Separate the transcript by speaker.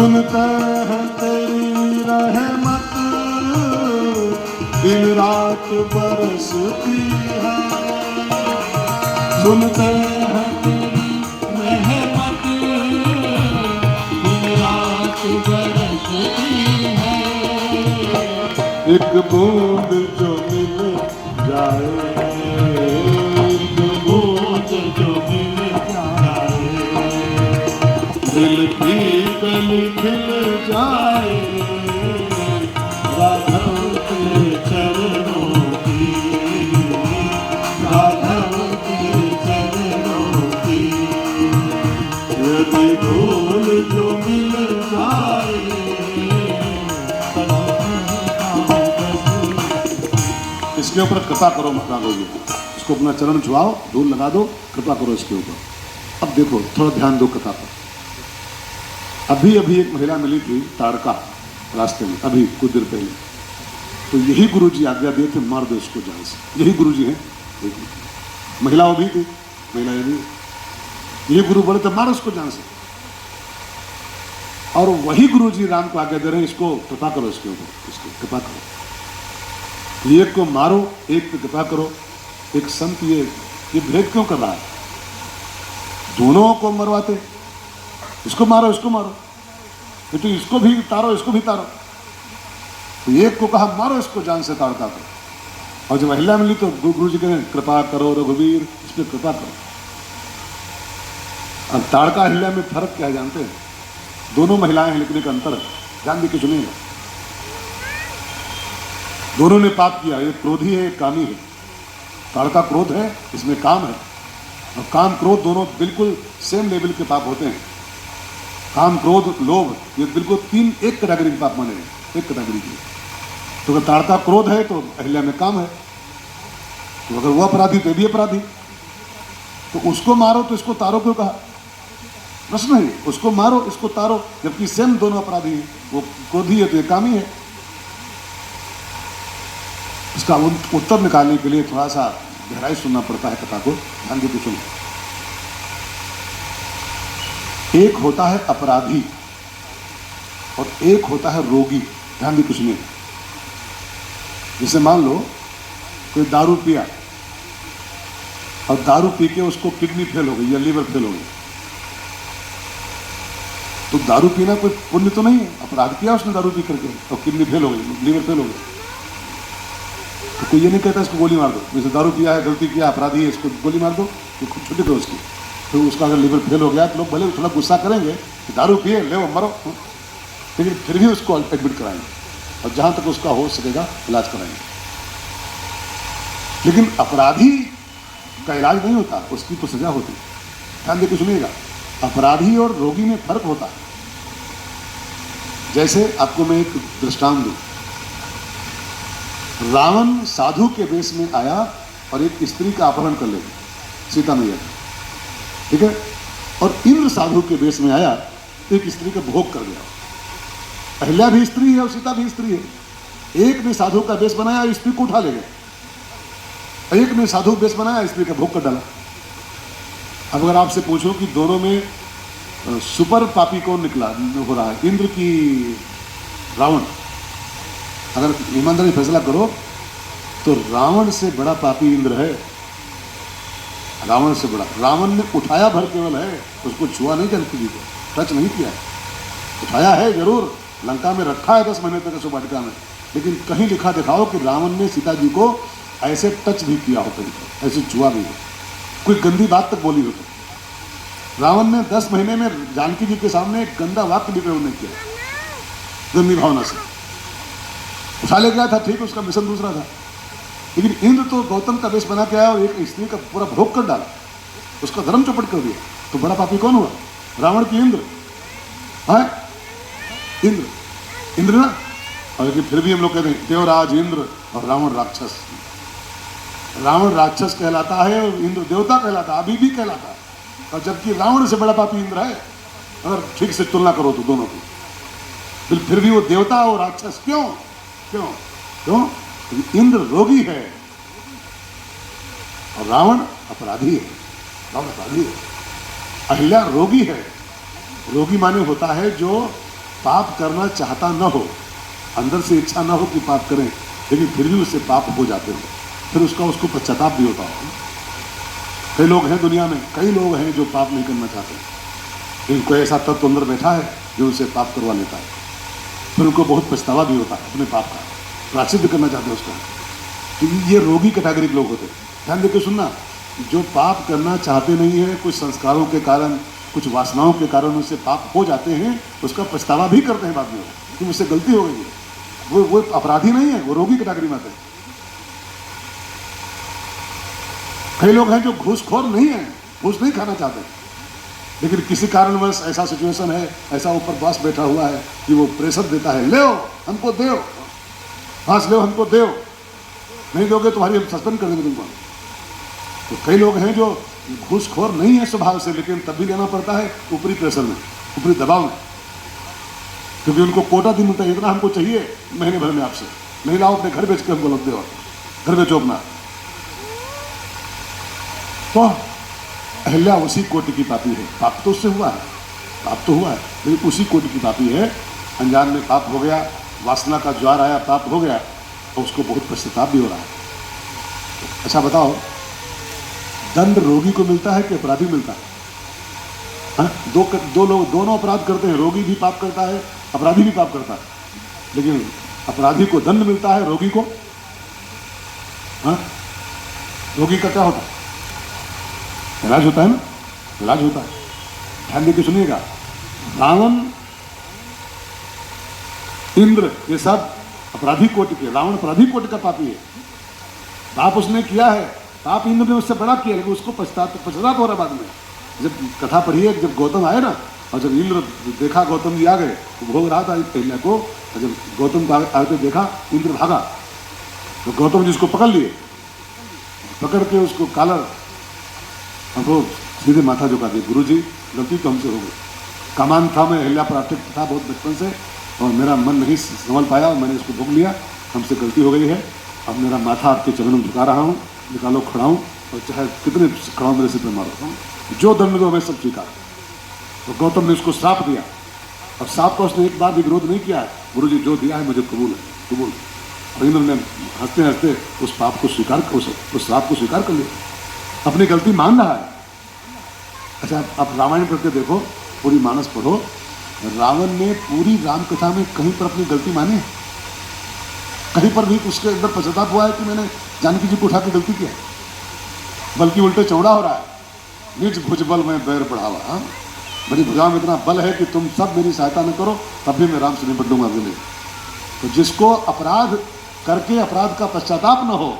Speaker 1: सुनते हैं तेरी रहमत दिन रात बरसती है। सुनते हैं तेरी रहमत दिन रात बरसती है। एक बूंद जो मिल जाए, एक बूंद जो मिल जाए, दिल की कली खिल जाए। राघव के चरणों की, राघव के चरणों की, यदि धूल जो मिल जाए। इसके ऊपर कृपा करो महाराज जी, इसको अपना चरण छुआओ, धूल लगा दो, कृपा करो इसके ऊपर। अब देखो, थोड़ा ध्यान दो कथा पर। अभी अभी एक महिला मिली थी ताड़का रास्ते में, अभी कुछ देर पहले। तो यही गुरुजी आज्ञा दिए थे, मार दो इसको जान से। यही गुरुजी हैं, देखिए महिला वो भी थी, महिला ये भी, यही गुरु बोले थे मारो इसको जान से। और वही गुरुजी राम को आज्ञा दे रहे हैं, इसको कृपा करो, इसके ऊपर इसको कृपा करो। एक को मारो, एक पे कृपा करो। एक संत ये भेद क्यों कर रहा है? दोनों को मरवाते, इसको मारो इसको मारो, तो इसको भी तारो इसको भी तारो। तो एक को कहा मारो इसको जान से ताड़का को, और जब महिला मिली तो गुरु जी कहें कृपा करो रघुवीर, इस पर कृपा करो। अब ताड़का अहिल्या में फर्क क्या है जानते हैं? दोनों महिलाएं हैं लेकिन एक अंतर है, ध्यान देकर सुनिएगा। दोनों ने पाप किया, एक क्रोधी है एक कामी है। ताड़का क्रोध है, इसमें काम है, और काम क्रोध दोनों बिल्कुल सेम लेवल के पाप होते हैं। काम क्रोध लोभ ये बिल्कुल तीन एक कैटेगरी के पाप माने हैं, एक कैटेगरी के। तो अगर ताड़का क्रोध है तो अहिल्या में काम है, तो अगर वो अपराधी तो भी अपराधी। तो उसको मारो तो इसको तारो क्यों कहा? प्रश्न है, उसको मारो इसको तारो, जबकि सेम दोनों अपराधी हैं। वो क्रोधी है तो ये कामी है। इसका उत्तर निकालने के लिए थोड़ा सा गहराई सुनना पड़ता है कथा को, ध्यान देकर सुनो। एक होता है अपराधी और एक होता है रोगी, ध्यान देकर सुनिए। जैसे मान लो कोई दारू पिया और दारू पी के उसको किडनी फेल हो गई या लीवर फेल हो गई, तो दारू पीना कोई पुण्य तो नहीं है, अपराध किया उसने दारू पी करके और किडनी फेल हो गई, लीवर फेल हो गई। तो कोई ये नहीं कहता इसको गोली मार दो, जैसे दारू पिया है, गलती किया, अपराधी है, इसको गोली मार दो, तो खूब छुट्टी करो उसकी। तो उसका अगर लीवर फेल हो गया तो लोग भले थोड़ा गुस्सा करेंगे कि दारू पिए ले वो मरो, लेकिन फिर भी उसको एडमिट कराएंगे और जहां तक उसका हो सकेगा इलाज कराएंगे। लेकिन अपराधी का इलाज नहीं होता, उसकी तो सजा होती है। ध्यान देकर सुनिएगा, अपराधी और रोगी में फर्क होता है। जैसे आपको मैं एक दृष्टांत दूं, रावण साधु के वेश में आया और एक स्त्री का अपहरण कर ले गया, सीता मैया, ठीक है। और इंद्र साधु के वेश में आया, एक स्त्री का भोग कर गया। अहिल्या भी स्त्री है और सीता भी स्त्री है। एक ने साधु का वेश बनाया, स्त्री को उठा ले गया। एक ने साधु वेश बनाया, स्त्री का भोग कर डाला। अब अगर आपसे पूछो कि दोनों में सुपर पापी कौन निकला हो रहा है, इंद्र की रावण, अगर ईमानदारी फैसला करो तो रावण से बड़ा पापी इंद्र है। रावण से बड़ा, रावण ने उठाया भर केवल है, उसको छुआ नहीं जानकी जी को, टच नहीं किया। उठाया है जरूर, लंका में रखा है 10 महीने तक वाटिका में, लेकिन कहीं लिखा दिखाओ कि रावण ने सीता जी को ऐसे टच भी किया हो, कहीं ऐसे छुआ भी हो, कोई गंदी बात तक बोली हो। तो रावण ने 10 महीने में जानकी जी के सामने एक गंदा वाक्य भी प्रयोग नहीं किया, गंदी भावना से। उठा ले गया था, ठीक, उसका मिशन दूसरा था। लेकिन इंद्र तो गौतम का वेश बना के आया और एक स्त्री का पूरा भोग कर डाला, उसका धर्म चौपट कर दिया। तो बड़ा पापी कौन हुआ? रावण की इंद्र है, इंद्र ना। और लेकिन फिर भी हम लोग कहते हैं देवराज इंद्र और रावण राक्षस। रावण राक्षस कहलाता है और इंद्र देवता कहलाता है, अभी भी कहलाता है। और जबकि रावण से बड़ा पापी इंद्र है, अगर ठीक से तुलना करो तो दोनों की। फिर भी वो देवता और राक्षस क्यों? क्यों? क्यों? इंद्र रोगी है और रावण अपराधी है। रावण अपराधी है, अहिल्या रोगी है। रोगी माने होता है जो पाप करना चाहता न हो, अंदर से इच्छा न हो कि पाप करें, लेकिन फिर भी उससे पाप हो जाते हो, फिर उसको पश्चाताप भी होता हो। कई लोग हैं दुनिया में, कई लोग हैं जो पाप नहीं करना चाहते, लेकिन कोई ऐसा तत्व अंदर बैठा है जो उनसे पाप करवा लेता है, फिर उनको बहुत पछतावा भी होता है अपने पाप का, प्रायश्चित करना चाहते हैं उसका। तो ये रोगी कैटेगरी के लोग होते हैं। ध्यान देकर सुनना, जो पाप करना चाहते नहीं है, कुछ संस्कारों के कारण, कुछ वासनाओं के कारण उससे पाप हो जाते हैं, उसका पछतावा भी करते हैं बाद में कि मुझसे गलती हो गई। वो अपराधी नहीं है, वो रोगी कैटेगरी में आते हैं। कई लोग हैं जो घूसखोर नहीं है, घूस नहीं खाना चाहते, लेकिन किसी कारणवश ऐसा सिचुएशन है, ऐसा ऊपर बॉस बैठा हुआ है कि वो प्रेशर देता है, ले हमको दो, घास ले हमको दो, नहीं दोगे तुम्हारी हम सस्पेंड कर देंगे तुमको। तो कई लोग हैं जो घूसखोर नहीं है स्वभाव से, लेकिन तब भी लेना पड़ता है ऊपरी प्रेशर में, ऊपरी दबाव में, क्योंकि उनको कोटा दिन मिलता है, इतना हमको चाहिए महीने भर में आपसे, नहीं लाओ अपने घर बेच के हमको लग दो, घर बेचो अपना। तो अहिल्या उसी कोटि की पापी है, पाप तो उससे हुआ है, पाप तो हुआ है, लेकिन उसी कोटि की पापी है। अनजान में पाप हो गया, वासना का ज्वार आया, पाप हो गया, और उसको बहुत पश्चाताप भी हो रहा है। अच्छा बताओ, दंड रोगी को मिलता है कि अपराधी मिलता है? हाँ, दो लोग दोनों अपराध करते हैं, रोगी भी पाप करता है, अपराधी भी पाप करता है, लेकिन अपराधी को दंड मिलता है, रोगी को? हाँ, रोगी का क्या होता है? इलाज होता है ना, इलाज होता है। ध्यान देकर सुनिएगा, रावण, इंद्र, ये सब अपराधी कोटि के, रावण अपराधी कोटि का पापी है। पाप उसने किया है, पाप इंद्र ने उससे बड़ा किया, लेकिन उसको पश्चाताप हो रहा बाद में। जब कथा पढ़िए, जब गौतम आए ना, और जब इंद्र देखा गौतम जी आ गए, तो भोग रहा था अहिल्या को, और जब गौतम को आते देखा, इंद्र भागा, तो गौतम जी उसको पकड़ लिए, पकड़ के उसको कॉलर, हमको सीधे माथा झुका दिया, गुरु जी गलती तो हमसे हो गई, कमान था, मैं अहिल्या पर आसक्त था बहुत बचपन से, और मेरा मन नहीं संभल पाया और मैंने इसको भोग लिया, हमसे गलती हो गई है, अब मेरा माथा आपके चरणों में झुका रहा हूँ, निकालो खड़ाऊँ, और चाहे कितने खड़ाऊँ मेरे सिर पर मारो, जो दंड दो मैं सब स्वीकार। तो गौतम ने उसको श्राप दिया, और श्राप का उसने एक बार भी विरोध नहीं किया, गुरु जी जो दिया है मुझे कबूल है, कबूल। और इंद्र ने हंसते हंसते उस पाप को स्वीकार, उस श्राप को स्वीकार कर लिया, अपनी गलती मान रहा है। अच्छा, आप रामायण करके देखो, पूरी मानस पढ़ो, रावण ने पूरी राम कथा में कहीं पर अपनी गलती मानी है? कहीं पर भी उसके अंदर पश्चाताप हुआ है कि मैंने जानकी जी को उठा के गलती किया? बल्कि उल्टे चौड़ा हो रहा है, निज भुजबल में बैर बढ़ावा। हाँ, मेरी भुजाओं में इतना बल है कि तुम सब मेरी सहायता न करो, तब भी मैं राम से निपट लूंगा अगले। तो जिसको अपराध करके अपराध का पश्चाताप न हो,